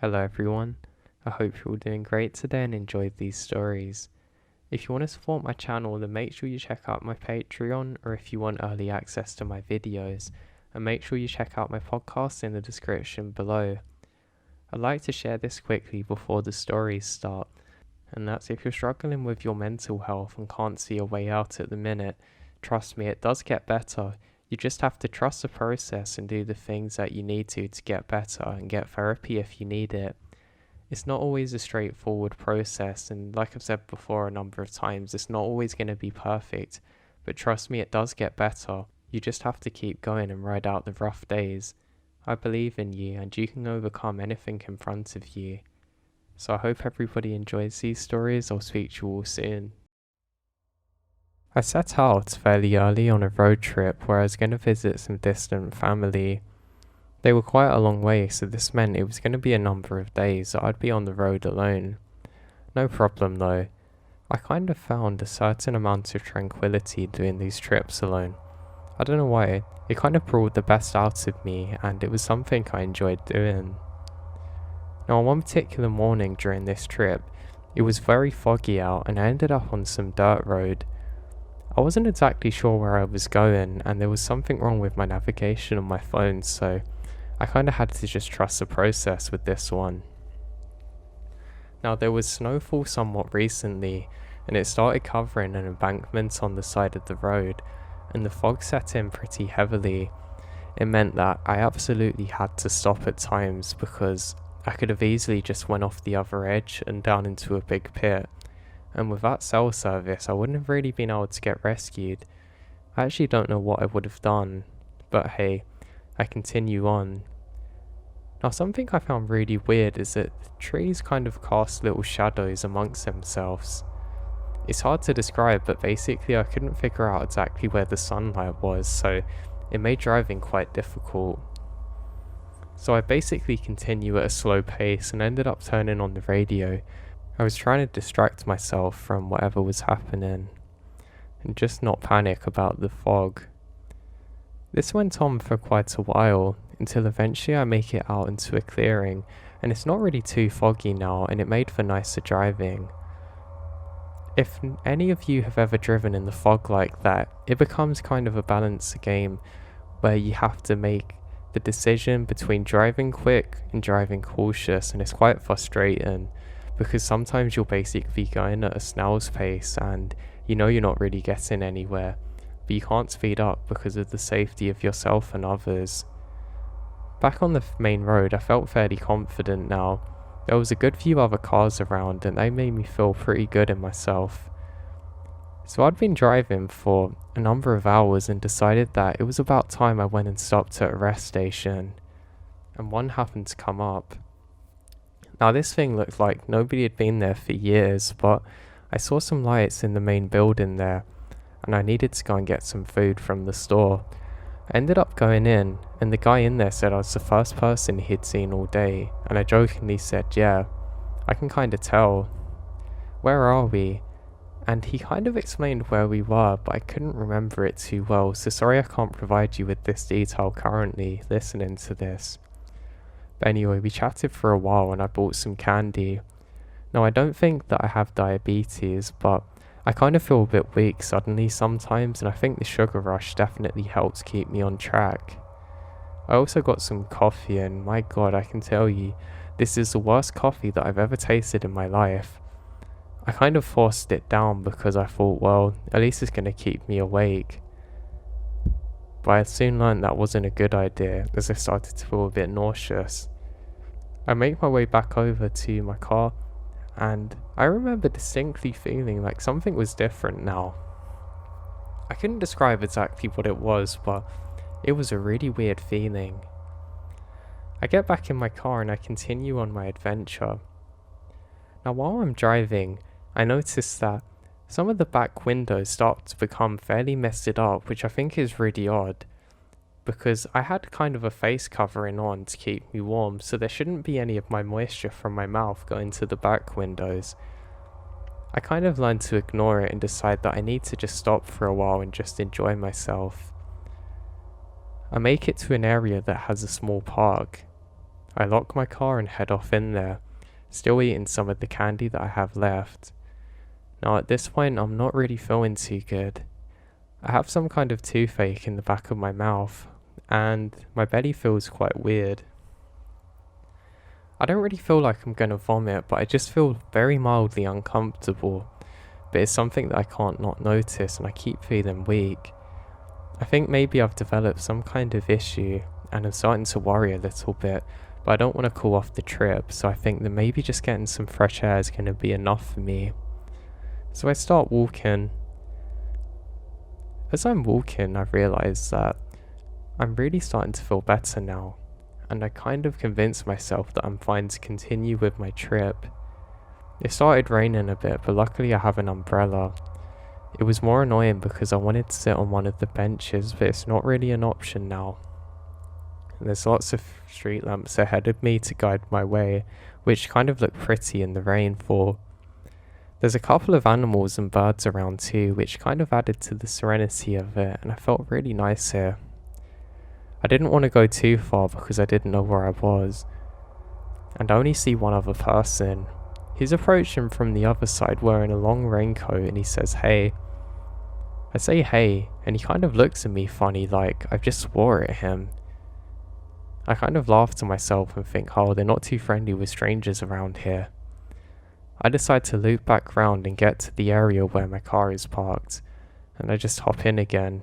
Hello everyone, I hope you're all doing great today and enjoyed these stories. If you want to support my channel, then make sure you check out my Patreon, or if you want early access to my videos, and make sure you check out my podcast in the description below. I'd like to share this quickly before the stories start, and that's if you're struggling with your mental health and can't see a way out at the minute, trust me, it does get better. You just have to trust the process and do the things that you need to get better, and get therapy if you need it. It's not always a straightforward process, and like I've said before a number of times, it's not always going to be perfect, but trust me, it does get better. You just have to keep going and ride out the rough days. I believe in you, and you can overcome anything in front of you. So I hope everybody enjoys these stories. I'll speak to you all soon. I set out fairly early on a road trip where I was going to visit some distant family. They were quite a long way, so this meant it was going to be a number of days that I'd be on the road alone. No problem though. I kind of found a certain amount of tranquility doing these trips alone. I don't know why, it kind of brought the best out of me, and it was something I enjoyed doing. Now on one particular morning during this trip, it was very foggy out and I ended up on some dirt road. I wasn't exactly sure where I was going, and there was something wrong with my navigation on my phone, so I kind of had to just trust the process with this one. Now there was snowfall somewhat recently, and it started covering an embankment on the side of the road, and the fog set in pretty heavily. It meant that I absolutely had to stop at times because I could have easily just went off the other edge and down into a big pit. And without cell service, I wouldn't have really been able to get rescued. I actually don't know what I would have done, but hey, I continue on. Now something I found really weird is that the trees kind of cast little shadows amongst themselves. It's hard to describe, but basically I couldn't figure out exactly where the sunlight was, so it made driving quite difficult. So I basically continue at a slow pace and ended up turning on the radio. I was trying to distract myself from whatever was happening and just not panic about the fog. This went on for quite a while until eventually I make it out into a clearing, and it's not really too foggy now, and it made for nicer driving. If any of you have ever driven in the fog like that, it becomes kind of a balance game where you have to make the decision between driving quick and driving cautious, and it's quite frustrating. Because sometimes you'll basically be going at a snail's pace and you know you're not really getting anywhere, but you can't speed up because of the safety of yourself and others. Back on the main road, I felt fairly confident now. There was a good few other cars around and they made me feel pretty good in myself. So I'd been driving for a number of hours and decided that it was about time I went and stopped at a rest station, and one happened to come up. Now this thing looked like nobody had been there for years, but I saw some lights in the main building there, and I needed to go and get some food from the store. I ended up going in, and the guy in there said I was the first person he'd seen all day, and I jokingly said, yeah, I can kind of tell. Where are we? And he kind of explained where we were, but I couldn't remember it too well, so sorry I can't provide you with this detail currently listening to this. But anyway, we chatted for a while and I bought some candy. Now I don't think that I have diabetes, but I kind of feel a bit weak suddenly sometimes, and I think the sugar rush definitely helps keep me on track. I also got some coffee, and my god, I can tell you, this is the worst coffee that I've ever tasted in my life. I kind of forced it down because I thought, well, at least it's going to keep me awake. But I soon learned that wasn't a good idea, as I started to feel a bit nauseous. I make my way back over to my car, and I remember distinctly feeling like something was different now. I couldn't describe exactly what it was, but it was a really weird feeling. I get back in my car and I continue on my adventure. Now while I'm driving, I noticed that some of the back windows start to become fairly messed up, which I think is really odd, because I had kind of a face covering on to keep me warm, so there shouldn't be any of my moisture from my mouth going to the back windows. I kind of learned to ignore it and decide that I need to just stop for a while and just enjoy myself. I make it to an area that has a small park. I lock my car and head off in there, still eating some of the candy that I have left. Now at this point I'm not really feeling too good. I have some kind of toothache in the back of my mouth, and my belly feels quite weird. I don't really feel like I'm gonna vomit, but I just feel very mildly uncomfortable. But it's something that I can't not notice, and I keep feeling weak. I think maybe I've developed some kind of issue, and I'm starting to worry a little bit, but I don't want to call off the trip, so I think that maybe just getting some fresh air is going to be enough for me. So I start walking. As I'm walking, I realise that I'm really starting to feel better now, and I kind of convinced myself that I'm fine to continue with my trip. It started raining a bit, but luckily I have an umbrella. It was more annoying because I wanted to sit on one of the benches, but it's not really an option now. And there's lots of street lamps ahead of me to guide my way, which kind of look pretty in the rainfall. There's a couple of animals and birds around too, which kind of added to the serenity of it, and I felt really nice here. I didn't want to go too far because I didn't know where I was, and I only see one other person. He's approaching from the other side wearing a long raincoat, and he says, "Hey." I say hey, and he kind of looks at me funny like I've just swore at him. I kind of laugh to myself and think, oh, they're not too friendly with strangers around here. I decide to loop back round and get to the area where my car is parked, and I just hop in again.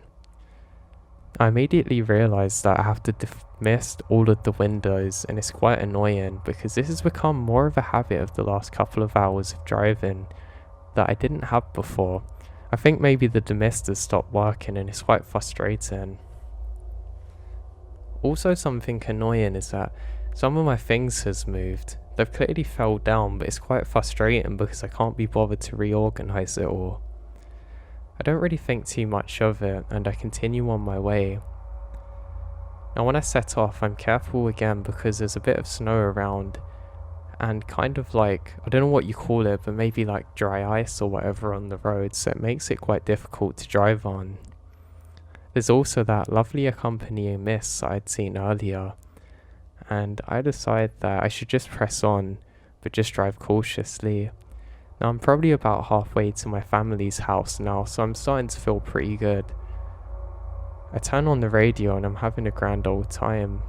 I immediately realise that I have to mist all of the windows, and it's quite annoying because this has become more of a habit of the last couple of hours of driving that I didn't have before. I think maybe the demisters stopped working and it's quite frustrating. Also, something annoying is that some of my things has moved. They've clearly fell down, but it's quite frustrating because I can't be bothered to reorganise it all. I don't really think too much of it, and I continue on my way. Now when I set off, I'm careful again because there's a bit of snow around, and kind of like, I don't know what you call it, but maybe like dry ice or whatever on the road, so it makes it quite difficult to drive on. There's also that lovely accompanying mist I'd seen earlier, and I decide that I should just press on, but just drive cautiously. Now I'm probably about halfway to my family's house now, so I'm starting to feel pretty good. I turn on the radio and I'm having a grand old time.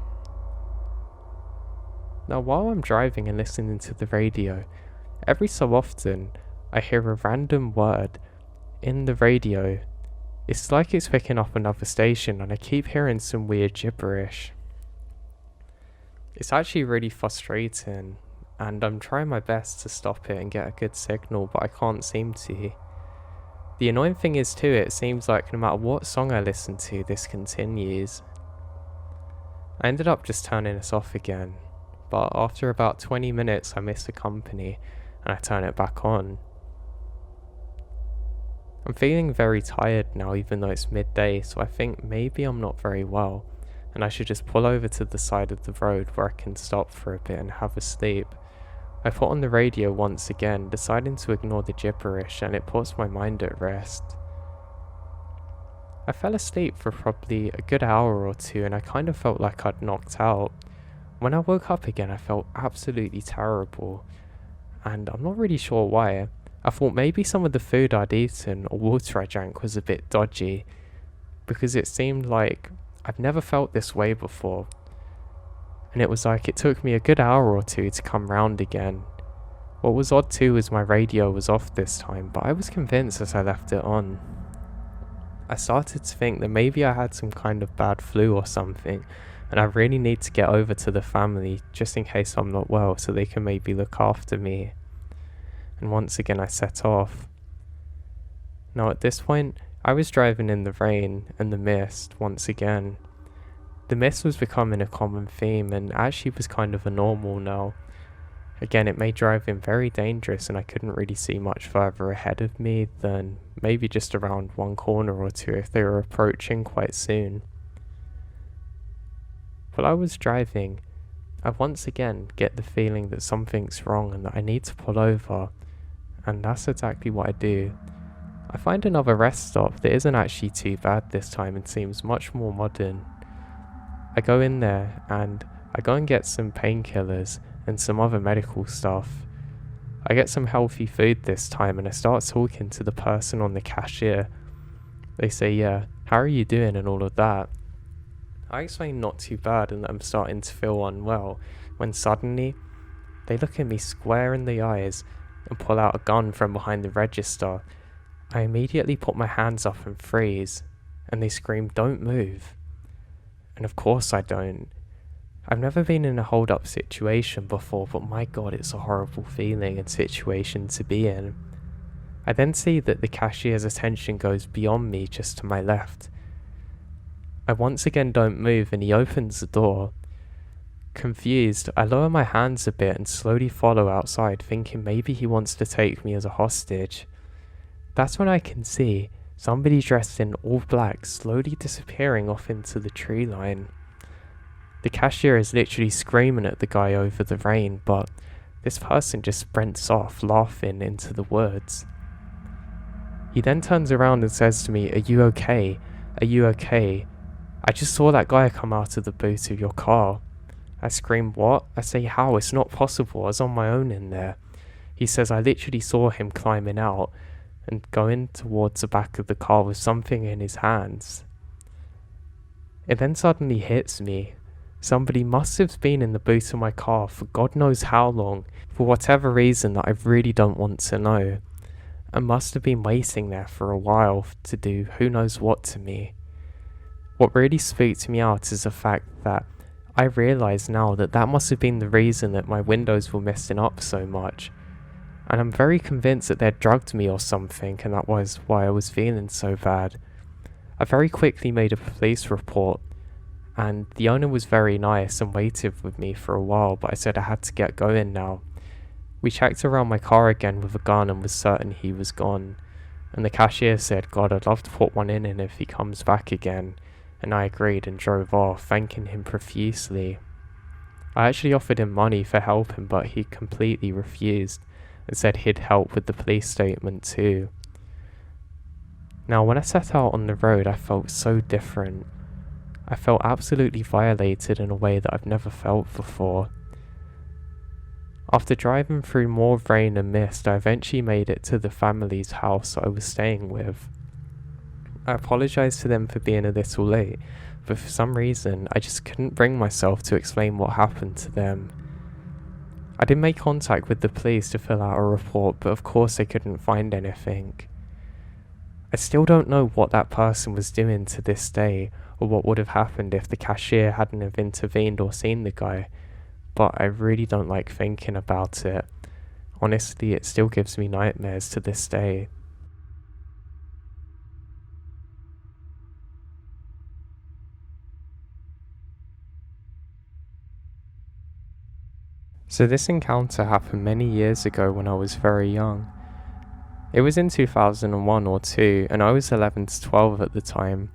Now while I'm driving and listening to the radio, every so often I hear a random word in the radio. It's like it's picking up another station, and I keep hearing some weird gibberish. It's actually really frustrating, and I'm trying my best to stop it and get a good signal, but I can't seem to. The annoying thing is too, it seems like no matter what song I listen to, this continues. I ended up just turning this off again, but after about 20 minutes I miss the company and I turn it back on. I'm feeling very tired now, even though it's midday, so I think maybe I'm not very well, and I should just pull over to the side of the road where I can stop for a bit and have a sleep. I put on the radio once again, deciding to ignore the gibberish, and it puts my mind at rest. I fell asleep for probably a good hour or two, and I kind of felt like I'd knocked out. When I woke up again, I felt absolutely terrible, and I'm not really sure why. I thought maybe some of the food I'd eaten or water I drank was a bit dodgy, because it seemed like I've never felt this way before. And it was like it took me a good hour or two to come round again. What was odd too was my radio was off this time, but I was convinced as I left it on. I started to think that maybe I had some kind of bad flu or something, and I really need to get over to the family just in case I'm not well, so they can maybe look after me. And once again I set off. Now at this point, I was driving in the rain and the mist once again. The mist was becoming a common theme and actually was kind of a normal now. Again, it made driving very dangerous, and I couldn't really see much further ahead of me than maybe just around one corner or two if they were approaching quite soon. While I was driving, I once again get the feeling that something's wrong and that I need to pull over, and that's exactly what I do. I find another rest stop that isn't actually too bad this time and seems much more modern. I go in there, and I go and get some painkillers and some other medical stuff. I get some healthy food this time and I start talking to the person on the cashier. They say, yeah, how are you doing and all of that. I explain not too bad and that I'm starting to feel unwell, when suddenly they look at me square in the eyes and pull out a gun from behind the register. I immediately put my hands up and freeze, and they scream, don't move. And of course I don't. I've never been in a hold-up situation before, but my god, it's a horrible feeling and situation to be in. I then see that the cashier's attention goes beyond me just to my left. I once again don't move and he opens the door. Confused, I lower my hands a bit and slowly follow outside, thinking maybe he wants to take me as a hostage. That's when I can see somebody dressed in all black slowly disappearing off into the tree line. The cashier is literally screaming at the guy over the rain, but this person just sprints off, laughing into the woods. He then turns around and says to me, are you okay? Are you okay? I just saw that guy come out of the boot of your car. I scream, what? I say, how? It's not possible. I was on my own in there. He says, I literally saw him climbing out and going towards the back of the car with something in his hands. It then suddenly hits me. Somebody must have been in the boot of my car for God knows how long, for whatever reason that I really don't want to know, and must have been waiting there for a while to do who knows what to me. What really spooked me out is the fact that I realise now that that must have been the reason that my windows were messing up so much, and I'm very convinced that they'd drugged me or something, and that was why I was feeling so bad. I very quickly made a police report, and the owner was very nice and waited with me for a while, but I said I had to get going now. We checked around my car again with a gun and was certain he was gone, and the cashier said, God, I'd love to put one in if he comes back again, and I agreed and drove off, thanking him profusely. I actually offered him money for helping, but he completely refused and said he'd help with the police statement too. Now, when I set out on the road, I felt so different. I felt absolutely violated in a way that I've never felt before. After driving through more rain and mist, I eventually made it to the family's house I was staying with. I apologised to them for being a little late, but for some reason I just couldn't bring myself to explain what happened to them. I did make contact with the police to fill out a report, but of course they couldn't find anything. I still don't know what that person was doing to this day, or what would have happened if the cashier hadn't have intervened or seen the guy, but I really don't like thinking about it. Honestly, it still gives me nightmares to this day. So this encounter happened many years ago when I was very young. It was in 2001 or 2, and I was 11 to 12 at the time.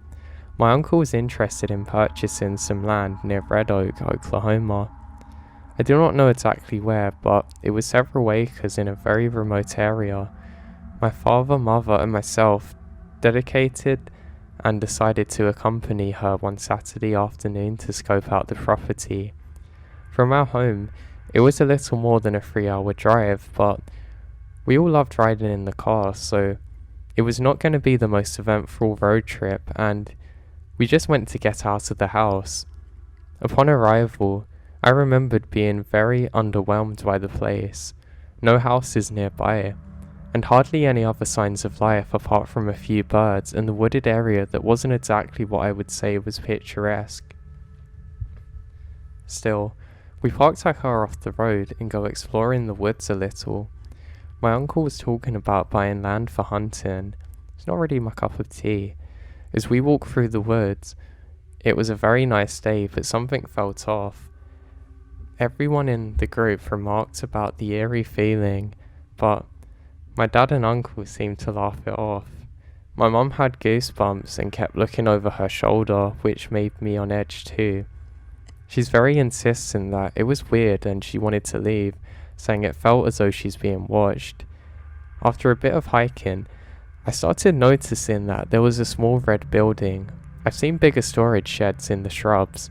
My uncle was interested in purchasing some land near Red Oak, Oklahoma. I do not know exactly where, but it was several acres in a very remote area. My father, mother, and myself dedicated and decided to accompany her one Saturday afternoon to scope out the property. From our home, it was a little more than a 3-hour drive, but we all loved riding in the car, so it was not going to be the most eventful road trip, and we just went to get out of the house. Upon arrival, I remembered being very underwhelmed by the place. No houses nearby, and hardly any other signs of life apart from a few birds and the wooded area that wasn't exactly what I would say was picturesque. Still, we parked our car off the road and go exploring the woods a little. My uncle was talking about buying land for hunting. It's not really my cup of tea. As we walked through the woods, it was a very nice day, but something felt off. Everyone in the group remarked about the eerie feeling, but my dad and uncle seemed to laugh it off. My mum had goosebumps and kept looking over her shoulder, which made me on edge too. She's very insistent that it was weird and she wanted to leave, saying it felt as though she's being watched. After a bit of hiking, I started noticing that there was a small red building. I've seen bigger storage sheds in the shrubs,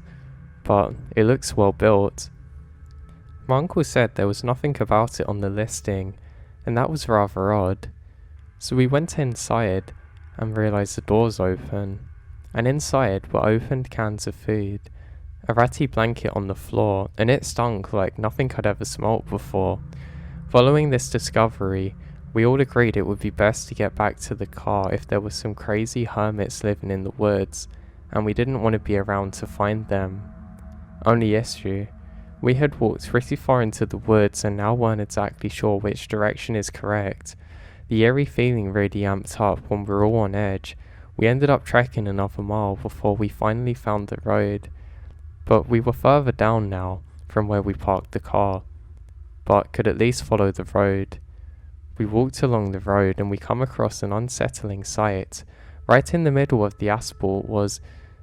but it looks well built. My uncle said there was nothing about it on the listing, and that was rather odd. So we went inside and realised the door's open, and inside were opened cans of food, a ratty blanket on the floor, and it stunk like nothing I'd ever smelt before. Following this discovery, we all agreed it would be best to get back to the car if there were some crazy hermits living in the woods, and we didn't want to be around to find them. Only issue, we had walked pretty far into the woods and now weren't exactly sure which direction is correct. The eerie feeling really amped up when we were all on edge. We ended up trekking another mile before we finally found the road, but we were further down now from where we parked the car, but could at least follow the road. We walked along the road and we come across an unsettling sight. Right in the middle of the asphalt was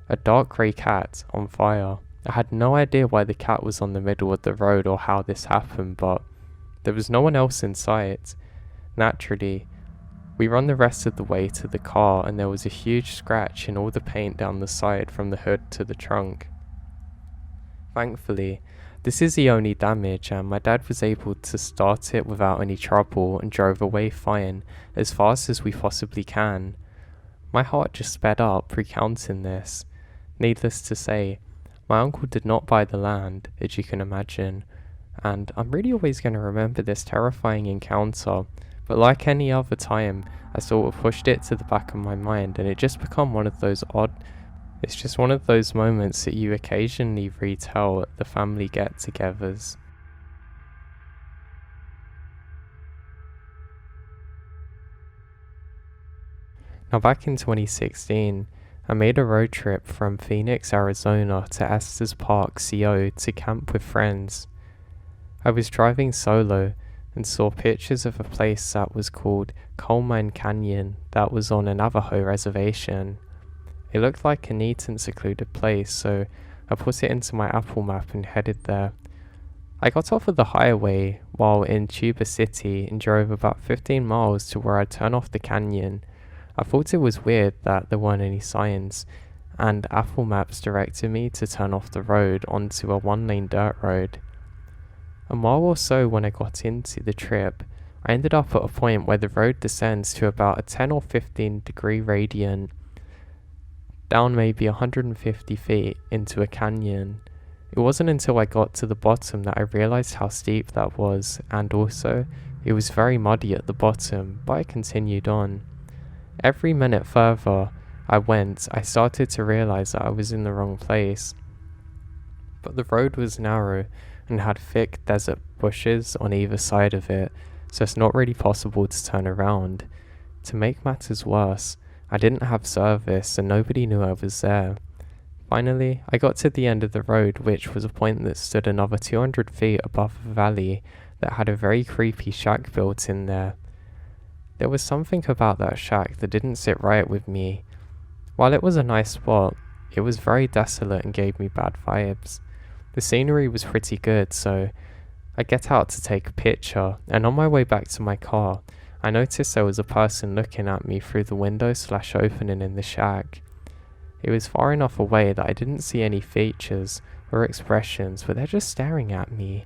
a dark grey cat on fire. I had no idea why the cat was on the middle of the road or how this happened, but there was no one else in sight. Naturally, we ran the rest of the way to the car and there was a huge scratch in all the paint down the side from the hood to the trunk. Thankfully, this is the only damage, and my dad was able to start it without any trouble and drove away fine, as fast as we possibly can. My heart just sped up recounting this. Needless to say, my uncle did not buy the land, as you can imagine, and I'm really always going to remember this terrifying encounter, but like any other time, I sort of pushed it to the back of my mind, and it just became one of those It's just one of those moments that you occasionally retell at the family get-togethers. Now back in 2016, I made a road trip from Phoenix, Arizona to Estes Park, CO to camp with friends. I was driving solo and saw pictures of a place that was called Coal Mine Canyon that was on a Navajo reservation. It looked like a neat and secluded place, so I put it into my Apple map and headed there. I got off of the highway while in Tuba City and drove about 15 miles to where I'd turn off the canyon. I thought it was weird that there weren't any signs, and Apple Maps directed me to turn off the road onto a one-lane dirt road. A mile or so when I got into the trip, I ended up at a point where the road descends to about a 10 or 15 degree gradient, down maybe 150 feet into a canyon. It wasn't until I got to the bottom that I realized how steep that was, and also, it was very muddy at the bottom, but I continued on. Every minute further I went, I started to realize that I was in the wrong place. But the road was narrow and had thick desert bushes on either side of it, so it's not really possible to turn around. To make matters worse, I didn't have service and nobody knew I was there. Finally, I got to the end of the road, which was a point that stood another 200 feet above a valley that had a very creepy shack built in there. There was something about that shack that didn't sit right with me. While it was a nice spot, it was very desolate and gave me bad vibes. The scenery was pretty good, so I get out to take a picture, and on my way back to my car, I noticed there was a person looking at me through the window/opening in the shack. It was far enough away that I didn't see any features or expressions, but they're just staring at me.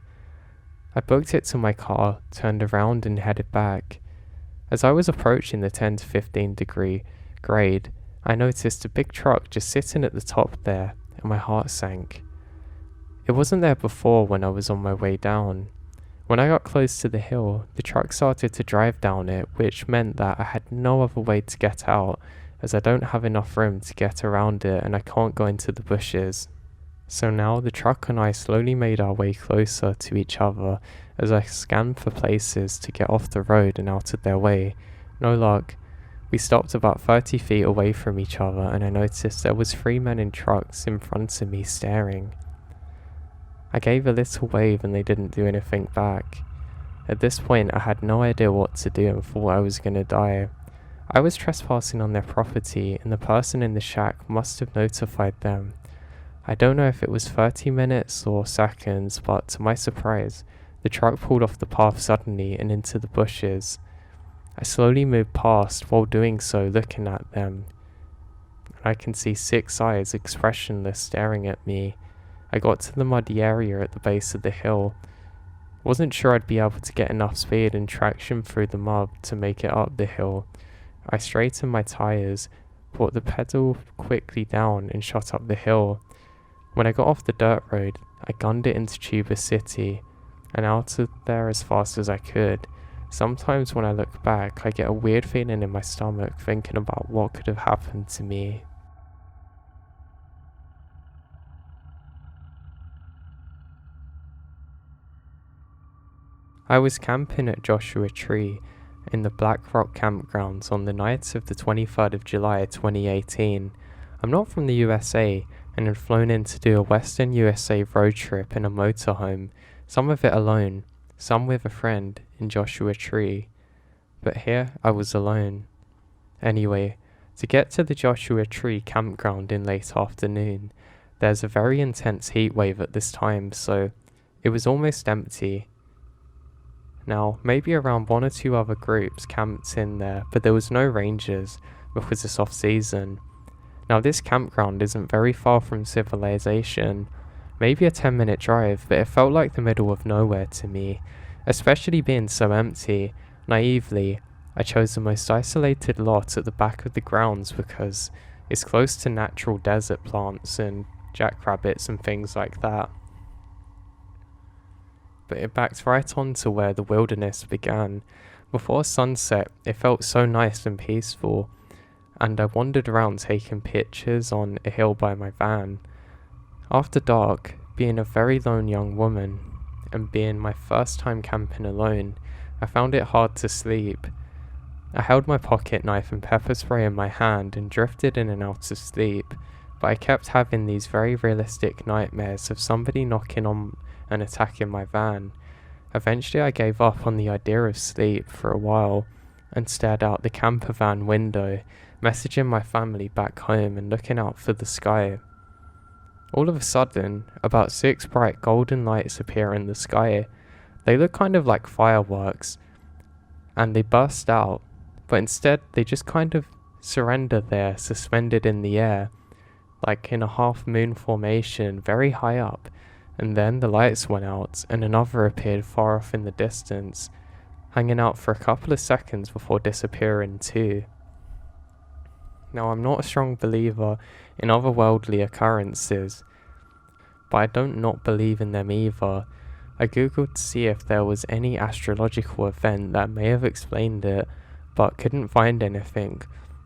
I booked it to my car, turned around and headed back. As I was approaching the 10 to 15 degree grade, I noticed a big truck just sitting at the top there, and my heart sank. It wasn't there before when I was on my way down. When I got close to the hill, the truck started to drive down it, which meant that I had no other way to get out, as I don't have enough room to get around it and I can't go into the bushes. So now the truck and I slowly made our way closer to each other as I scanned for places to get off the road and out of their way. No luck. We stopped about 30 feet away from each other and I noticed there was 3 men in trucks in front of me staring. I gave a little wave and they didn't do anything back. At this point I had no idea what to do and thought I was gonna die. I was trespassing on their property and the person in the shack must have notified them. I don't know if it was 30 minutes or seconds, but to my surprise, the truck pulled off the path suddenly and into the bushes. I slowly moved past while doing so looking at them. I can see 6 eyes expressionless staring at me. I got to the muddy area at the base of the hill. Wasn't sure I'd be able to get enough speed and traction through the mud to make it up the hill. I straightened my tyres, brought the pedal quickly down and shot up the hill. When I got off the dirt road, I gunned it into Tuba City and out of there as fast as I could. Sometimes when I look back, I get a weird feeling in my stomach thinking about what could have happened to me. I was camping at Joshua Tree in the Black Rock campgrounds on the night of the 23rd of July 2018. I'm not from the USA and had flown in to do a Western USA road trip in a motorhome, some of it alone, some with a friend in Joshua Tree. But here I was alone. Anyway, to get to the Joshua Tree campground in late afternoon, there's a very intense heat wave at this time, so it was almost empty. Now, maybe around 1 or 2 other groups camped in there, but there was no rangers because it's off season. Now, this campground isn't very far from civilization, maybe a 10-minute drive, but it felt like the middle of nowhere to me, especially being so empty. Naively, I chose the most isolated lot at the back of the grounds because it's close to natural desert plants and jackrabbits and things like that. But it backed right onto where the wilderness began. Before sunset, it felt so nice and peaceful, and I wandered around taking pictures on a hill by my van. After dark, being a very lone young woman, and being my first time camping alone, I found it hard to sleep. I held my pocket knife and pepper spray in my hand and drifted in and out of sleep, but I kept having these very realistic nightmares of somebody knocking on and attacking my van. Eventually I gave up on the idea of sleep for a while and stared out the camper van window, messaging my family back home and looking out for the sky. All of a sudden, about 6 bright golden lights appear in the sky. They look kind of like fireworks, and they burst out, but instead they just kind of surrender there, suspended in the air, like in a half moon formation, very high up. And then the lights went out, and another appeared far off in the distance, hanging out for a couple of seconds before disappearing too. Now, I'm not a strong believer in otherworldly occurrences, but I don't not believe in them either. I googled to see if there was any astrological event that may have explained it, but couldn't find anything.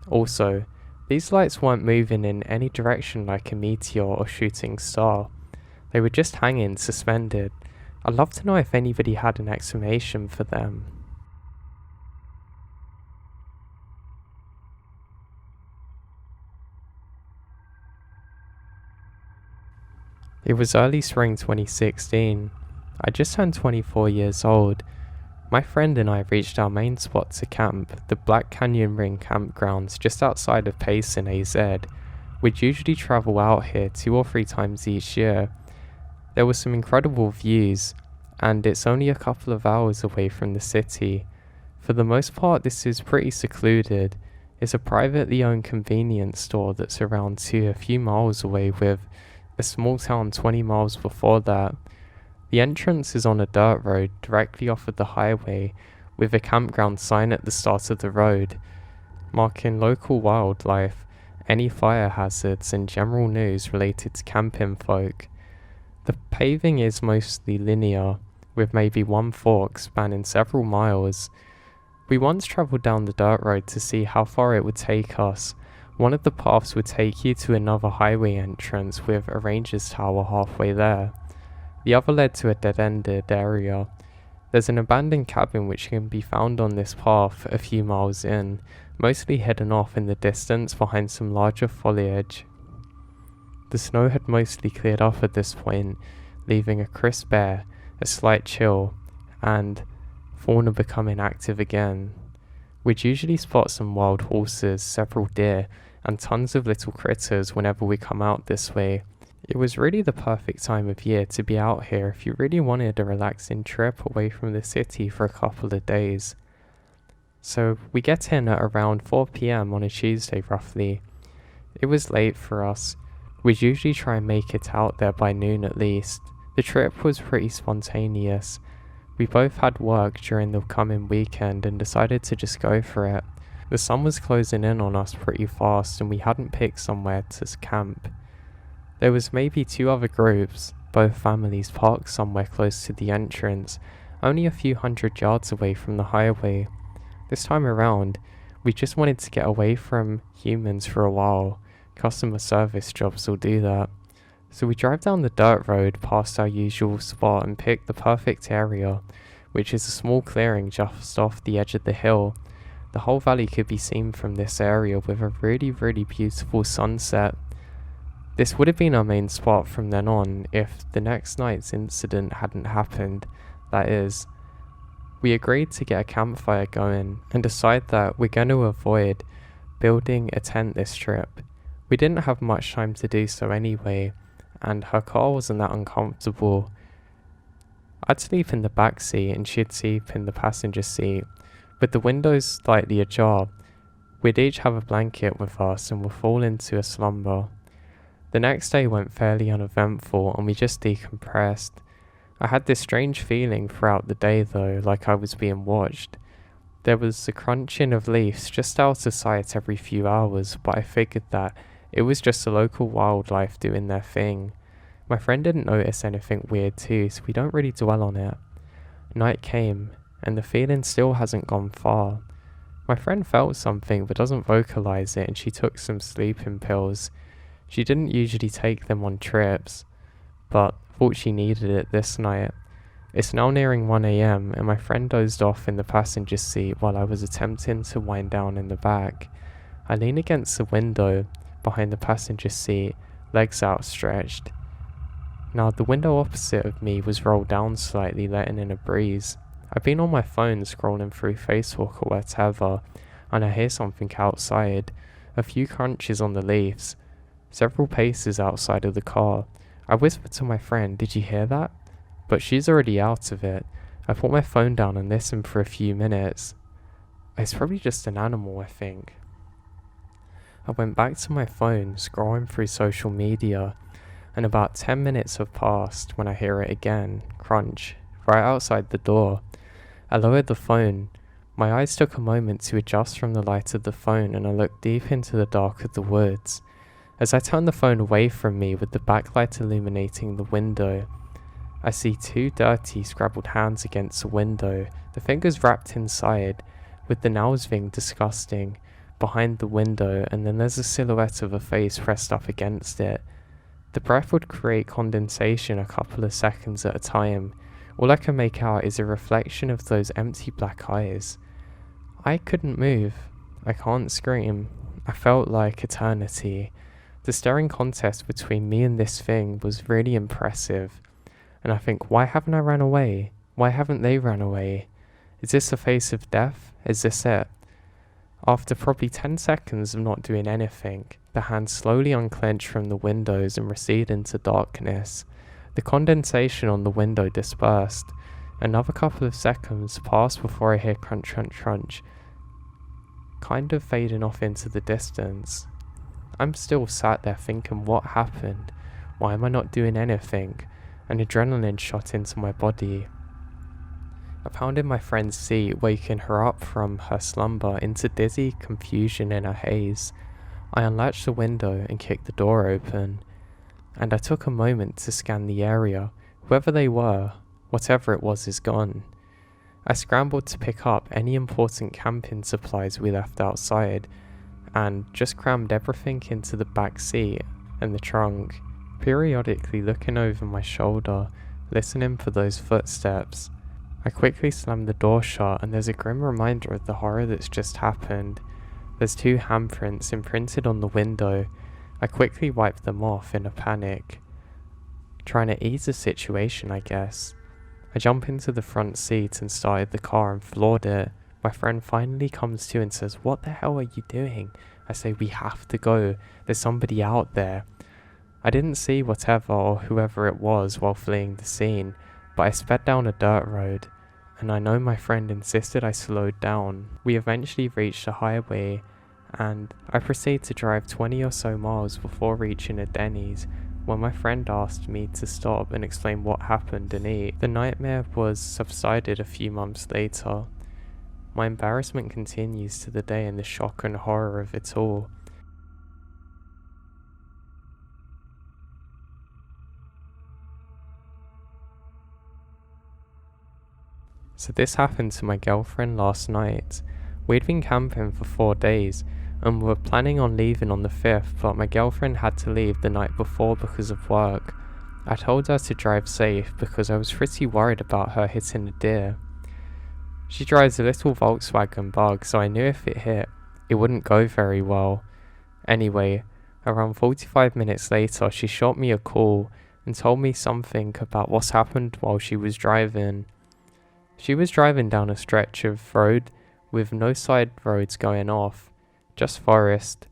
Also, these lights weren't moving in any direction like a meteor or shooting star. They were just hanging, suspended. I'd love to know if anybody had an explanation for them. It was early spring 2016. I just turned 24 years old. My friend and I reached our main spot to camp, the Black Canyon Ring campgrounds just outside of Payson, AZ. We'd usually travel out here 2 or 3 times each year. There were some incredible views, and it's only a couple of hours away from the city. For the most part, this is pretty secluded. It's a privately owned convenience store that's around a few miles away, with a small town 20 miles before that. The entrance is on a dirt road directly off of the highway, with a campground sign at the start of the road, marking local wildlife, any fire hazards, and general news related to camping folk. The paving is mostly linear, with maybe one fork spanning several miles. We once travelled down the dirt road to see how far it would take us. One of the paths would take you to another highway entrance with a ranger's tower halfway there. The other led to a dead-ended area. There's an abandoned cabin which can be found on this path a few miles in, mostly hidden off in the distance behind some larger foliage. The snow had mostly cleared off at this point, leaving a crisp air, a slight chill, and fauna becoming active again. We'd usually spot some wild horses, several deer, and tons of little critters whenever we come out this way. It was really the perfect time of year to be out here if you really wanted a relaxing trip away from the city for a couple of days. So we get in at around 4 PM on a Tuesday roughly. It was late for us. We'd usually try and make it out there by noon at least. The trip was pretty spontaneous. We both had work during the coming weekend and decided to just go for it. The sun was closing in on us pretty fast and we hadn't picked somewhere to camp. There was maybe 2 other groups, both families parked somewhere close to the entrance, only a few hundred yards away from the highway. This time around, we just wanted to get away from humans for a while. Customer service jobs will do that. So we drive down the dirt road past our usual spot and pick the perfect area, which is a small clearing just off the edge of the hill. The whole valley could be seen from this area with a really beautiful sunset. This would have been our main spot from then on if the next night's incident hadn't happened, that is. We agreed to get a campfire going and decide that we're going to avoid building a tent this trip. We didn't have much time to do so anyway, and her car wasn't that uncomfortable. I'd sleep in the back seat and she'd sleep in the passenger seat. With the windows slightly ajar, we'd each have a blanket with us and we'll fall into a slumber. The next day went fairly uneventful and we just decompressed. I had this strange feeling throughout the day though, like I was being watched. There was the crunching of leaves just out of sight every few hours, but I figured that it was just the local wildlife doing their thing. My friend didn't notice anything weird too, so we don't really dwell on it. Night came, and the feeling still hasn't gone far. My friend felt something but doesn't vocalize it, and she took some sleeping pills. She didn't usually take them on trips, but thought she needed it this night. It's now nearing 1 AM and my friend dozed off in the passenger seat while I was attempting to wind down in the back. I lean against the window behind the passenger seat, legs outstretched. Now the window opposite of me was rolled down slightly, letting in a breeze. I've been on my phone scrolling through Facebook or whatever, and I hear something outside, a few crunches on the leaves, several paces outside of the car. I whispered to my friend, "Did you hear that?" But she's already out of it. I put my phone down and listened for a few minutes. It's probably just an animal, I think. I went back to my phone, scrolling through social media, and about 10 minutes have passed when I hear it again, crunch, right outside the door. I lowered the phone. My eyes took a moment to adjust from the light of the phone and I looked deep into the dark of the woods. As I turned the phone away from me with the backlight illuminating the window, I see 2 dirty, scrabbled hands against the window, the fingers wrapped inside, with the nails being disgusting, behind the window, and then there's a silhouette of a face pressed up against it. The breath would create condensation a couple of seconds at a time. All I can make out is a reflection of those empty black eyes. I couldn't move. I can't scream. I felt like eternity. The staring contest between me and this thing was really impressive. And I think, why haven't I run away? Why haven't they run away? Is this the face of death? Is this it? After probably 10 seconds of not doing anything, the hands slowly unclenched from the windows and recede into darkness. The condensation on the window dispersed. Another couple of seconds passed before I hear crunch, crunch, crunch, kind of fading off into the distance. I'm still sat there thinking, what happened? Why am I not doing anything? An adrenaline shot into my body. I pounded my friend's seat, waking her up from her slumber into dizzy confusion in a haze. I unlatched the window and kicked the door open, and I took a moment to scan the area. Whoever they were, whatever it was, is gone. I scrambled to pick up any important camping supplies we left outside, and just crammed everything into the back seat and the trunk, periodically looking over my shoulder, listening for those footsteps. I quickly slammed the door shut, and there's a grim reminder of the horror that's just happened. There's 2 handprints imprinted on the window. I quickly wiped them off in a panic, trying to ease the situation, I guess. I jump into the front seat and started the car and floored it. My friend finally comes to and says, "What the hell are you doing?" I say, "We have to go. There's somebody out there." I didn't see whatever or whoever it was while fleeing the scene, but I sped down a dirt road, and I know my friend insisted I slowed down. We eventually reached the highway, and I proceeded to drive 20 or so miles before reaching a Denny's when my friend asked me to stop and explain what happened and eat. The nightmare was subsided a few months later. My embarrassment continues to the day and the shock and horror of it all. So this happened to my girlfriend last night. We'd been camping for 4 days and were planning on leaving on the 5th, but my girlfriend had to leave the night before because of work. I told her to drive safe because I was pretty worried about her hitting a deer. She drives a little Volkswagen Bug, so I knew if it hit, it wouldn't go very well. Anyway, around 45 minutes later, she shot me a call and told me something about what's happened while she was driving. She was driving down a stretch of road with no side roads going off, just forest.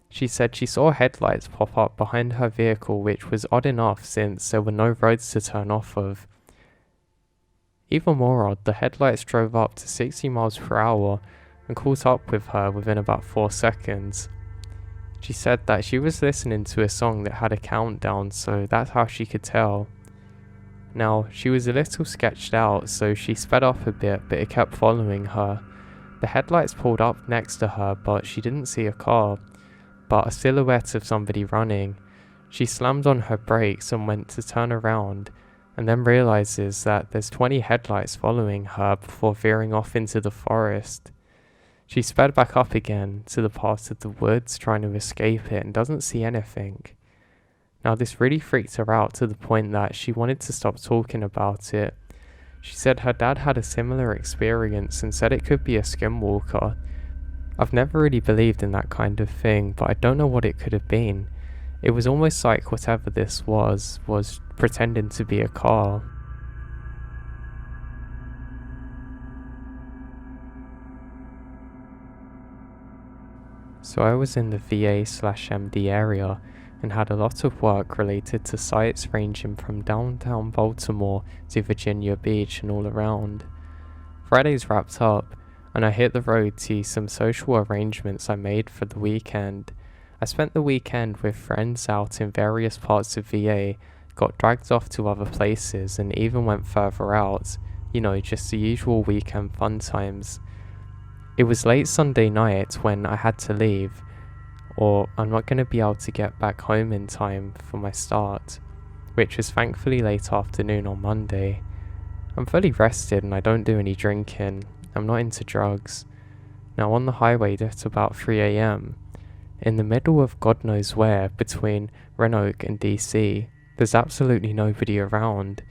She said she saw headlights pop up behind her vehicle, which was odd enough since there were no roads to turn off of. Even more odd, the headlights drove up to 60 miles per hour and caught up with her within about 4 seconds. She said that she was listening to a song that had a countdown, so that's how she could tell. Now, she was a little sketched out, so she sped up a bit, but it kept following her. The headlights pulled up next to her, but she didn't see a car, but a silhouette of somebody running. She slammed on her brakes and went to turn around, and then realizes that there's 20 headlights following her before veering off into the forest. She sped back up again to the part of the woods trying to escape it and doesn't see anything. Now this really freaked her out to the point that she wanted to stop talking about it. She said her dad had a similar experience and said it could be a skinwalker. I've never really believed in that kind of thing, but I don't know what it could have been. It was almost like whatever this was pretending to be a car. So I was in the VA/MD area and had a lot of work related to sites ranging from downtown Baltimore to Virginia Beach and all around. Friday's wrapped up and I hit the road to some social arrangements I made for the weekend. I spent the weekend with friends out in various parts of VA, got dragged off to other places and even went further out, just the usual weekend fun times. It was late Sunday night when I had to leave, or I'm not going to be able to get back home in time for my start, which was thankfully late afternoon on Monday. I'm fully rested and I don't do any drinking. I'm not into drugs. Now on the highway at about 3 AM, in the middle of God knows where, between Roanoke and DC, there's absolutely nobody around.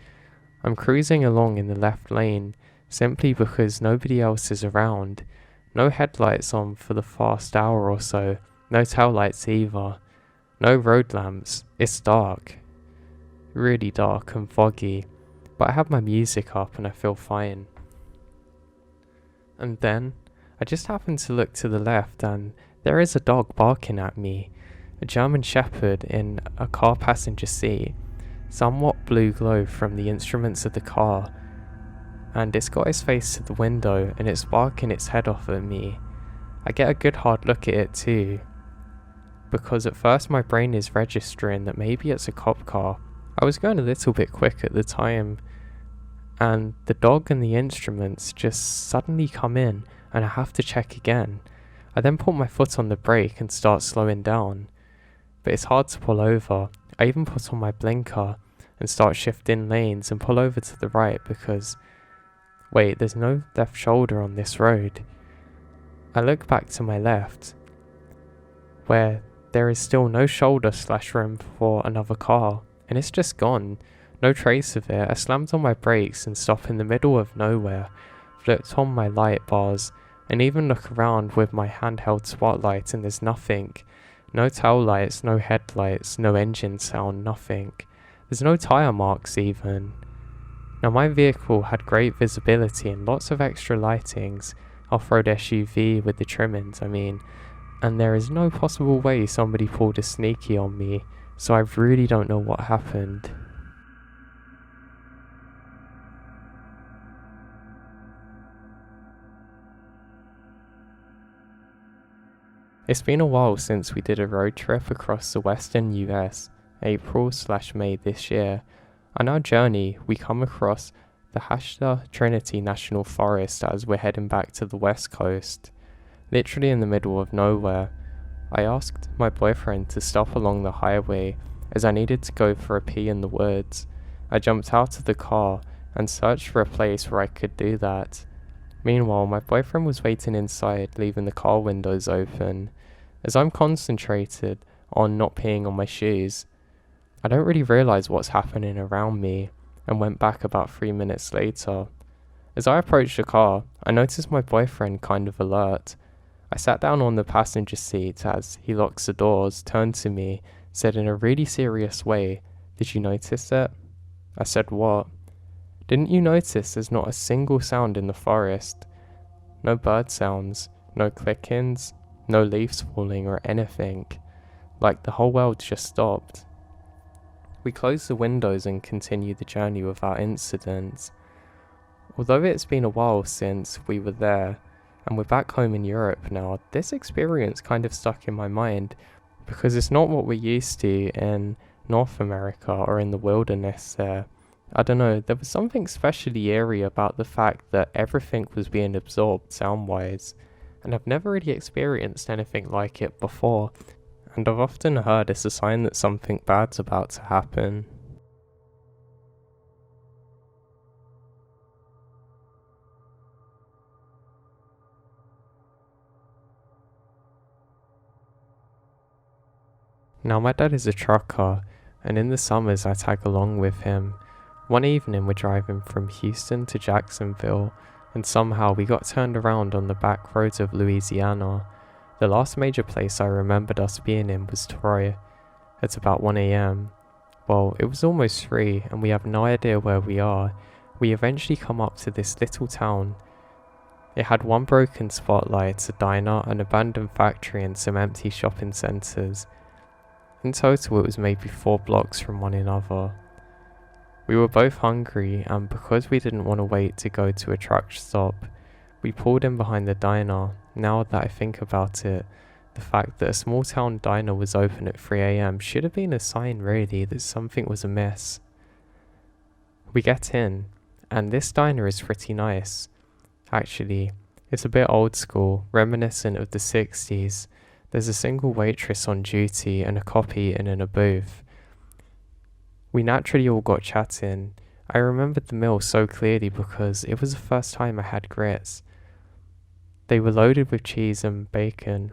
I'm cruising along in the left lane simply because nobody else is around. No headlights on for the past hour or so, no taillights either, no road lamps. It's dark, really dark and foggy, but I have my music up and I feel fine. And then, I just happened to look to the left and there is a dog barking at me, a German Shepherd in a car passenger seat, somewhat blue glow from the instruments of the car, and it's got its face to the window and it's barking its head off at me. I get a good hard look at it too, because at first my brain is registering that maybe it's a cop car. I was going a little bit quick at the time, and the dog and the instruments just suddenly come in and I have to check again. I then put my foot on the brake and start slowing down, but it's hard to pull over. I even put on my blinker and start shifting lanes and pull over to the right because, wait, there's no left shoulder on this road. I look back to my left, where there is still no shoulder/room for another car, and it's just gone. No trace of it. I slammed on my brakes and stopped in the middle of nowhere, flipped on my light bars, and even look around with my handheld spotlight and there's nothing. No tail lights, no headlights, no engine sound, nothing. There's no tyre marks even. Now my vehicle had great visibility and lots of extra lightings, off-road SUV with the trimmings and there is no possible way somebody pulled a sneaky on me, so I really don't know what happened. It's been a while since we did a road trip across the western US, April/May this year. On our journey, we come across the Hashda Trinity National Forest as we're heading back to the west coast, literally in the middle of nowhere. I asked my boyfriend to stop along the highway as I needed to go for a pee in the woods. I jumped out of the car and searched for a place where I could do that. Meanwhile, my boyfriend was waiting inside, leaving the car windows open. As I'm concentrated on not peeing on my shoes, I don't really realise what's happening around me and went back about 3 minutes later. As I approached the car, I noticed my boyfriend kind of alert. I sat down on the passenger seat as he locks the doors, turned to me, said in a really serious way, "Did you notice it?" I said, "What?" "Didn't you notice there's not a single sound in the forest? No bird sounds, no clickings, no leaves falling or anything. Like the whole world just stopped." We closed the windows and continued the journey without incident. Although it's been a while since we were there, and we're back home in Europe now, this experience kind of stuck in my mind because it's not what we're used to in North America or in the wilderness there. I don't know, there was something especially eerie about the fact that everything was being absorbed sound-wise, and I've never really experienced anything like it before, and I've often heard it's a sign that something bad's about to happen. Now my dad is a trucker, and in the summers I tag along with him. One evening we're driving from Houston to Jacksonville, and somehow we got turned around on the back roads of Louisiana. The last major place I remembered us being in was Troy. It's about 1 a.m. Well, it was almost 3 and we have no idea where we are. We eventually come up to this little town. It had one broken spotlight, a diner, an abandoned factory and some empty shopping centres. In total it was maybe 4 blocks from one another. We were both hungry, and because we didn't want to wait to go to a truck stop, we pulled in behind the diner. Now that I think about it, the fact that a small town diner was open at 3 a.m. should have been a sign really that something was amiss. We get in, and this diner is pretty nice. Actually, it's a bit old school, reminiscent of the 60s. There's a single waitress on duty and a copy in a booth. We naturally all got chatting. I remembered the meal so clearly because it was the first time I had grits. They were loaded with cheese and bacon.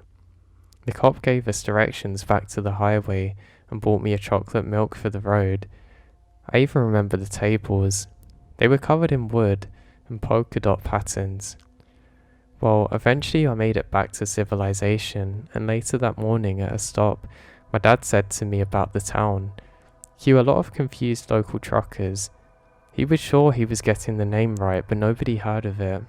The cop gave us directions back to the highway and bought me a chocolate milk for the road. I even remember the tables. They were covered in wood and polka dot patterns. Well, eventually I made it back to civilization, and later that morning at a stop, my dad said to me about the town. He knew a lot of confused local truckers. He was sure he was getting the name right, but nobody heard of it.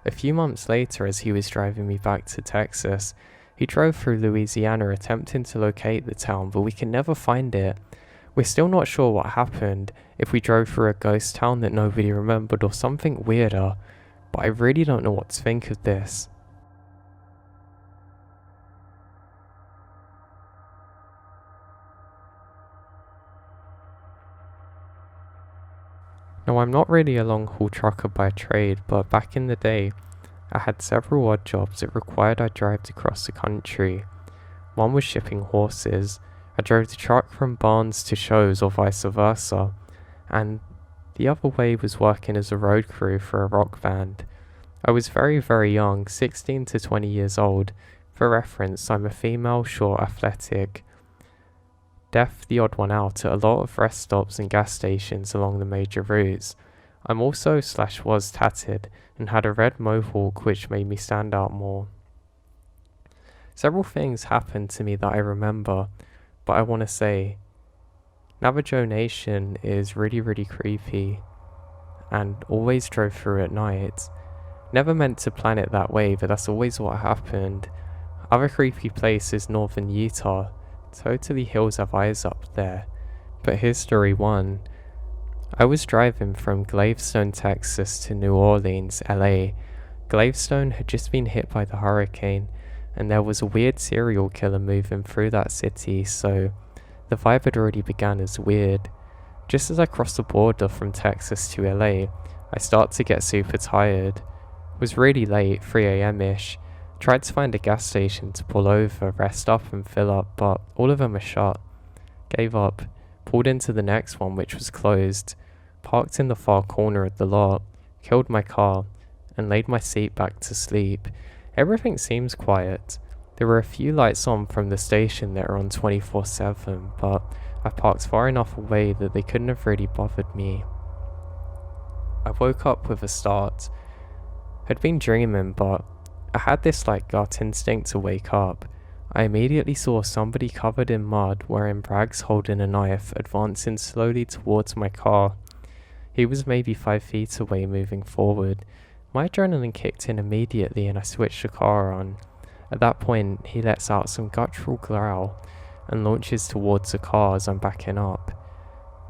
A few months later, as he was driving me back to Texas, he drove through Louisiana attempting to locate the town, but we can never find it. We're still not sure what happened, if we drove through a ghost town that nobody remembered or something weirder. But I really don't know what to think of this. Now I'm not really a long haul trucker by trade, but back in the day, I had several odd jobs that required I drive across the country. One was shipping horses. I drove the truck from barns to shows or vice versa, and the other way was working as a road crew for a rock band. I was very, very young, 16 to 20 years old. For reference, I'm a female, short, athletic, deaf the odd one out at a lot of rest stops and gas stations along the major routes. I'm also /was tatted and had a red mohawk which made me stand out more. Several things happened to me that I remember, but I want to say, Navajo Nation is really, really creepy and always drove through at night. Never meant to plan it that way, but that's always what happened. Other creepy places, northern Utah, totally hills have eyes up there. But here's story 1. I was driving from Glavestone, Texas to New Orleans, LA. Glavestone had just been hit by the hurricane, and there was a weird serial killer moving through that city, so the vibe had already begun as weird. Just as I crossed the border from Texas to LA, I started to get super tired. It was really late, 3 a.m.-ish. Tried to find a gas station to pull over, rest up and fill up, but all of them were shut. Gave up, pulled into the next one which was closed, parked in the far corner of the lot, killed my car, and laid my seat back to sleep. Everything seems quiet. There were a few lights on from the station that are on 24/7, but I parked far enough away that they couldn't have really bothered me. I woke up with a start. Had been dreaming, but I had this gut instinct to wake up. I immediately saw somebody covered in mud, wearing rags, holding a knife, advancing slowly towards my car. He was maybe 5 feet away, moving forward. My adrenaline kicked in immediately and I switched the car on. At that point, he lets out some guttural growl and launches towards the car as I'm backing up.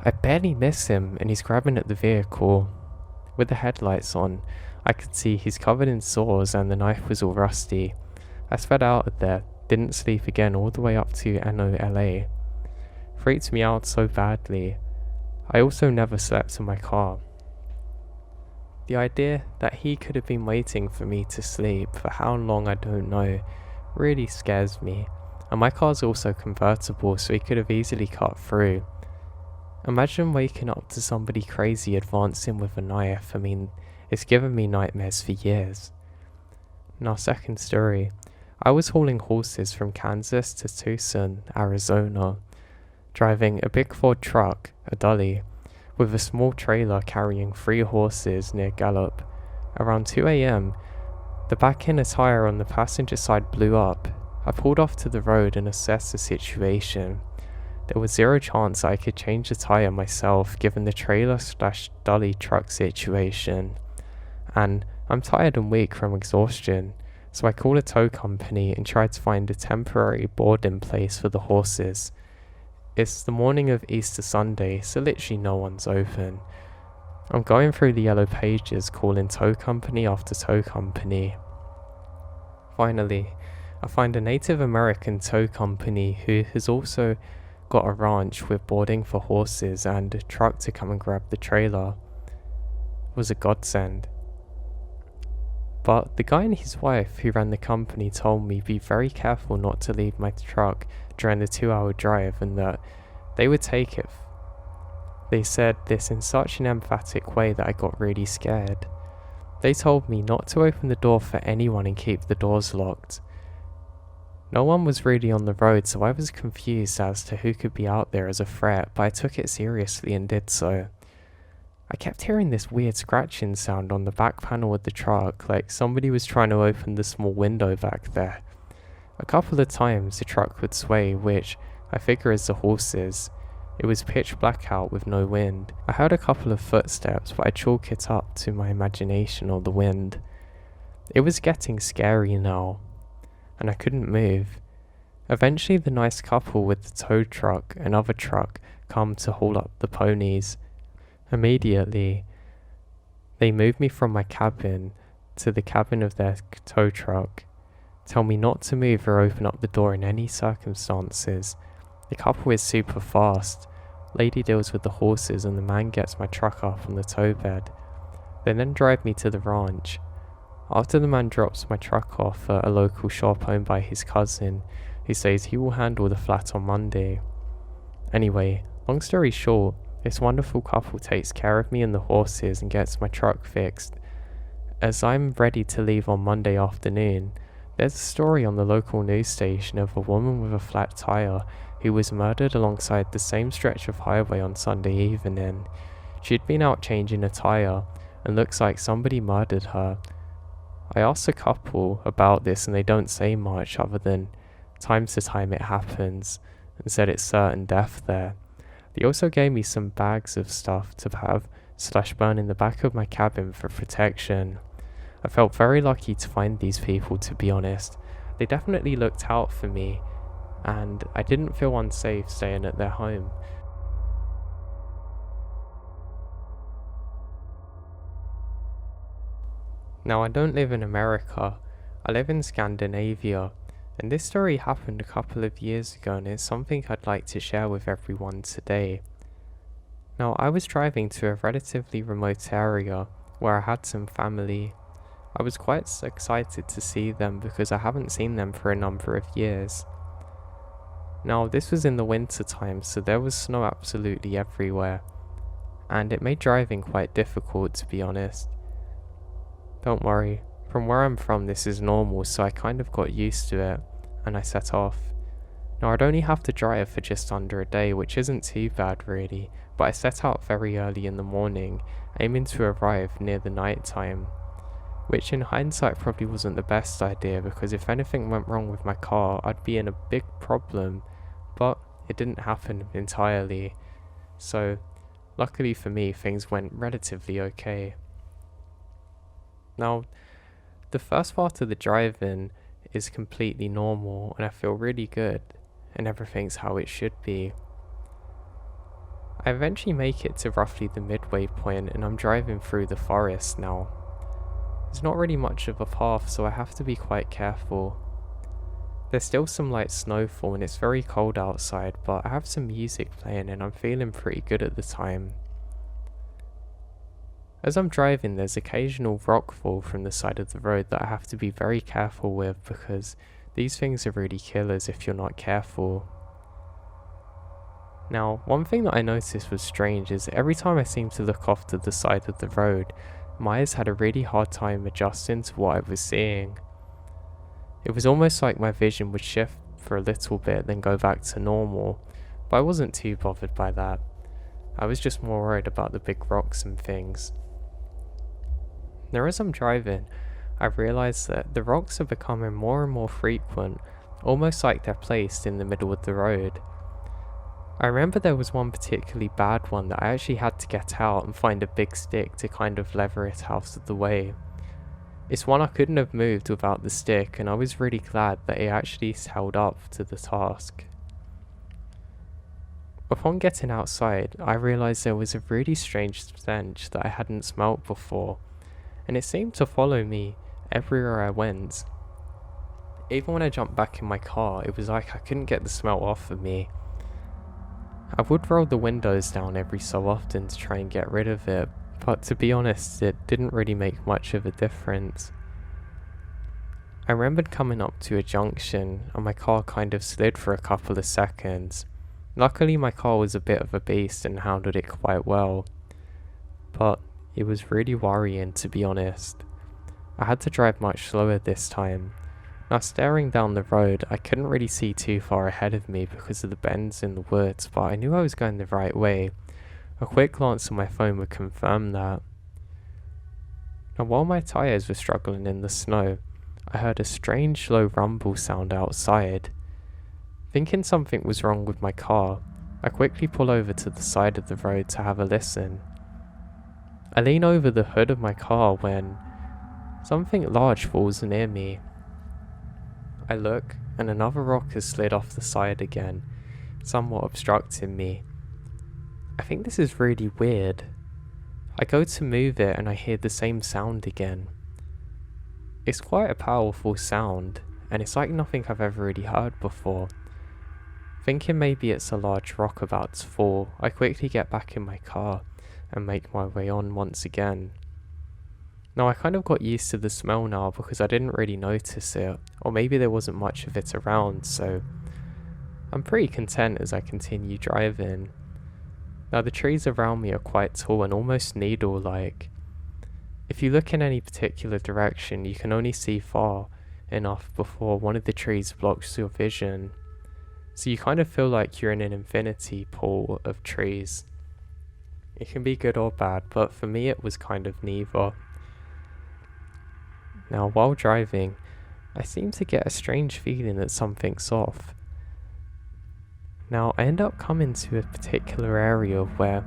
I barely miss him and he's grabbing at the vehicle. With the headlights on, I could see he's covered in sores and the knife was all rusty. I sped out of there, didn't sleep again all the way up to NOLA. Freaked me out so badly. I also never slept in my car. The idea that he could have been waiting for me to sleep for how long I don't know really scares me, and my car's also convertible so he could have easily cut through. Imagine waking up to somebody crazy advancing with a knife. It's given me nightmares for years. Now, second story. I was hauling horses from Kansas to Tucson, Arizona, driving a big Ford truck, a dolly, with a small trailer carrying 3 horses near Gallup. Around 2 a.m., the back inner tire on the passenger side blew up. I pulled off to the road and assessed the situation. There was zero chance I could change the tire myself given the trailer/dolly truck situation. And I'm tired and weak from exhaustion, so I called a tow company and tried to find a temporary boarding place for the horses. It's the morning of Easter Sunday, so literally no one's open. I'm going through the yellow pages calling tow company after tow company. Finally, I find a Native American tow company who has also got a ranch with boarding for horses and a truck to come and grab the trailer. It was a godsend. But the guy and his wife who ran the company told me be very careful not to leave my truck during the 2-hour drive and that they would take it. They said this in such an emphatic way that I got really scared. They told me not to open the door for anyone and keep the doors locked. No one was really on the road, so I was confused as to who could be out there as a threat, but I took it seriously and did so. I kept hearing this weird scratching sound on the back panel of the truck, like somebody was trying to open the small window back there. A couple of times the truck would sway, which I figure is the horses. It was pitch black out with no wind. I heard a couple of footsteps, but I chalk it up to my imagination or the wind. It was getting scary now, and I couldn't move. Eventually the nice couple with the tow truck and other truck come to haul up the ponies. Immediately, they move me from my cabin to the cabin of their tow truck, tell me not to move or open up the door in any circumstances. The couple is super fast. Lady deals with the horses and the man gets my truck up on the tow bed. They then drive me to the ranch. After the man drops my truck off at a local shop owned by his cousin, who says he will handle the flat on Monday. Anyway, long story short, this wonderful couple takes care of me and the horses and gets my truck fixed. As I'm ready to leave on Monday afternoon, there's a story on the local news station of a woman with a flat tire who was murdered alongside the same stretch of highway on Sunday evening. She'd been out changing a tire and looks like somebody murdered her. I asked the couple about this and they don't say much other than time to time it happens and said it's certain death there. They also gave me some bags of stuff to have/burn in the back of my cabin for protection. I felt very lucky to find these people, to be honest. They definitely looked out for me, and I didn't feel unsafe staying at their home. Now, I don't live in America. I live in Scandinavia, And this story happened a couple of years ago, and it's something I'd like to share with everyone today. Now, I was driving to a relatively remote area where I had some family. I was quite excited to see them because I haven't seen them for a number of years. Now, this was in the winter time, so there was snow absolutely everywhere, and it made driving quite difficult, to be honest. Don't worry, from where I'm from this is normal, so I kind of got used to it, and I set off. Now, I'd only have to drive for just under a day, which isn't too bad really, but I set out very early in the morning, aiming to arrive near the night time, which in hindsight probably wasn't the best idea, because if anything went wrong with my car, I'd be in a big problem, but it didn't happen entirely, so luckily for me things went relatively okay. Now, the first part of the drive-in is completely normal and I feel really good and everything's how it should be. I eventually make it to roughly the midway point and I'm driving through the forest now. There's not really much of a path, so I have to be quite careful. There's still some light snowfall and it's very cold outside, but I have some music playing and I'm feeling pretty good at the time. As I'm driving, there's occasional rockfall from the side of the road that I have to be very careful with, because these things are really killers if you're not careful. Now, one thing that I noticed was strange is every time I seemed to look off to the side of the road, my eyes had a really hard time adjusting to what I was seeing. It was almost like my vision would shift for a little bit then go back to normal, but I wasn't too bothered by that. I was just more worried about the big rocks and things. Now, as I'm driving, I realised that the rocks are becoming more and more frequent, almost like they're placed in the middle of the road. I remember there was one particularly bad one that I actually had to get out and find a big stick to kind of lever it out of the way. It's one I couldn't have moved without the stick, and I was really glad that it actually held up to the task. Upon getting outside, I realised there was a really strange stench that I hadn't smelt before, and it seemed to follow me everywhere I went. Even when I jumped back in my car, it was like I couldn't get the smell off of me. I would roll the windows down every so often to try and get rid of it, but to be honest, it didn't really make much of a difference. I remembered coming up to a junction and my car kind of slid for a couple of seconds. Luckily my car was a bit of a beast and handled it quite well, but it was really worrying, to be honest. I had to drive much slower this time. Now, staring down the road, I couldn't really see too far ahead of me because of the bends in the woods, but I knew I was going the right way. A quick glance on my phone would confirm that. Now, while my tyres were struggling in the snow, I heard a strange low rumble sound outside. Thinking something was wrong with my car, I quickly pull over to the side of the road to have a listen. I lean over the hood of my car when something large falls near me. I look, and another rock has slid off the side again, somewhat obstructing me. I think this is really weird. I go to move it and I hear the same sound again. It's quite a powerful sound, and it's like nothing I've ever really heard before. Thinking maybe it's a large rock about to fall, I quickly get back in my car and make my way on once again. Now, I kind of got used to the smell now because I didn't really notice it, or maybe there wasn't much of it around, so I'm pretty content as I continue driving. Now, the trees around me are quite tall and almost needle-like. If you look in any particular direction, you can only see far enough before one of the trees blocks your vision, so you kind of feel like you're in an infinity pool of trees. It can be good or bad, but for me it was kind of neither. Now, while driving, I seem to get a strange feeling that something's off. Now, I end up coming to a particular area where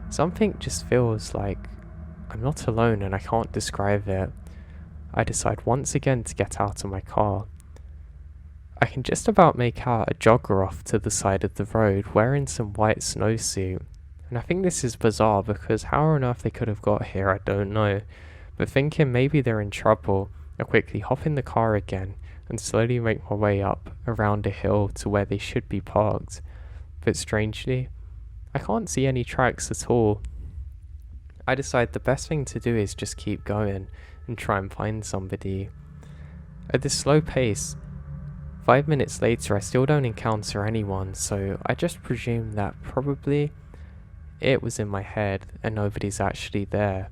something just feels like I'm not alone and I can't describe it. I decide once again to get out of my car. I can just about make out a jogger off to the side of the road wearing some white snowsuit. And I think this is bizarre because how on earth they could have got here, I don't know. But thinking maybe they're in trouble, I quickly hop in the car again and slowly make my way up around a hill to where they should be parked, but strangely, I can't see any tracks at all. I decide the best thing to do is just keep going and try and find somebody. At this slow pace, 5 minutes later I still don't encounter anyone, so I just presume that probably it was in my head and nobody's actually there.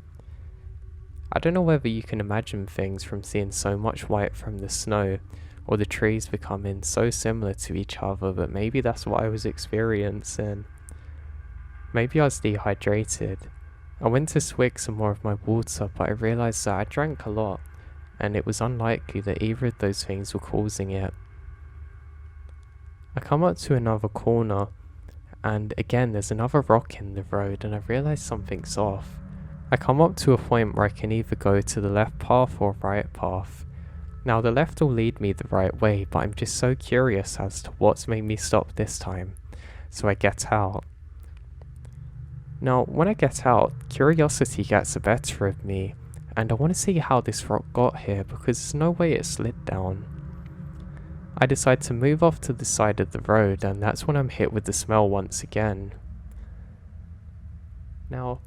I don't know whether you can imagine things from seeing so much white from the snow, or the trees becoming so similar to each other, but maybe that's what I was experiencing. Maybe I was dehydrated. I went to swig some more of my water, but I realised that I drank a lot, and it was unlikely that either of those things were causing it. I come up to another corner, and again there's another rock in the road, and I realise something's off. I come up to a point where I can either go to the left path or right path. Now the left will lead me the right way, but I'm just so curious as to what's made me stop this time, so I get out. Now when I get out, curiosity gets the better of me, and I want to see how this rock got here because there's no way it slid down. I decide to move off to the side of the road, and that's when I'm hit with the smell once again. Now,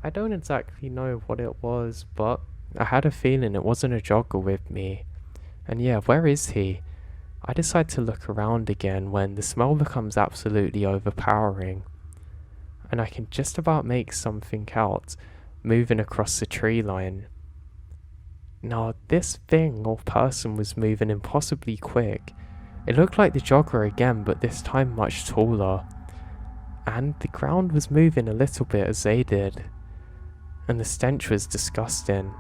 I don't exactly know what it was, but I had a feeling it wasn't a jogger with me. And yeah, where is he? I decide to look around again when the smell becomes absolutely overpowering, and I can just about make something out moving across the tree line. Now, this thing or person was moving impossibly quick. It looked like the jogger again, but this time much taller. And the ground was moving a little bit as they did. And the stench was disgusting.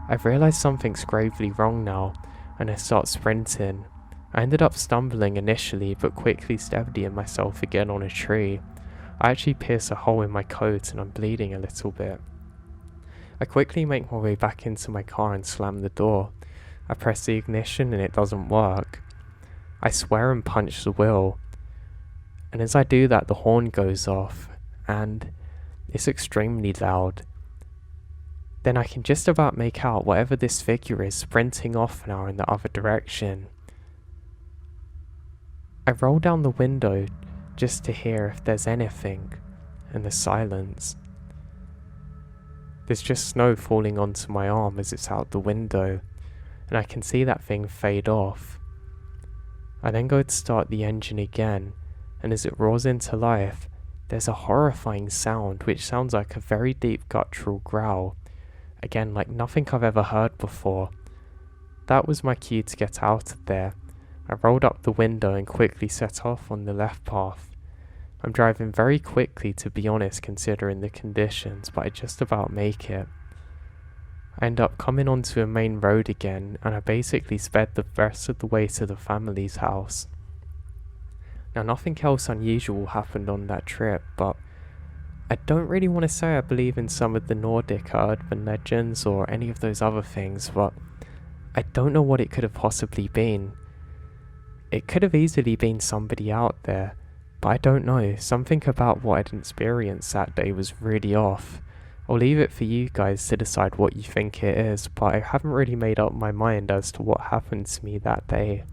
I've realised something's gravely wrong now, and I start sprinting. I ended up stumbling initially, but quickly steadying myself again on a tree. I actually pierce a hole in my coat and I'm bleeding a little bit. I quickly make my way back into my car and slam the door. I press the ignition and it doesn't work. I swear and punch the wheel. And as I do that, the horn goes off, and it's extremely loud. Then I can just about make out whatever this figure is sprinting off now in the other direction. I roll down the window just to hear if there's anything, and there's silence. There's just snow falling onto my arm as it's out the window, and I can see that thing fade off. I then go to start the engine again, and as it roars into life, there's a horrifying sound which sounds like a very deep guttural growl, again like nothing I've ever heard before. That was my cue to get out of there. I rolled up the window and quickly set off on the left path. I'm driving very quickly, to be honest, considering the conditions, but I just about make it. I end up coming onto a main road again, and I basically sped the rest of the way to the family's house. Now nothing else unusual happened on that trip, but I don't really want to say I believe in some of the Nordic urban legends or any of those other things, but I don't know what it could have possibly been. It could have easily been somebody out there, but I don't know. Something about what I'd experienced that day was really off. I'll leave it for you guys to decide what you think it is, but I haven't really made up my mind as to what happened to me that day.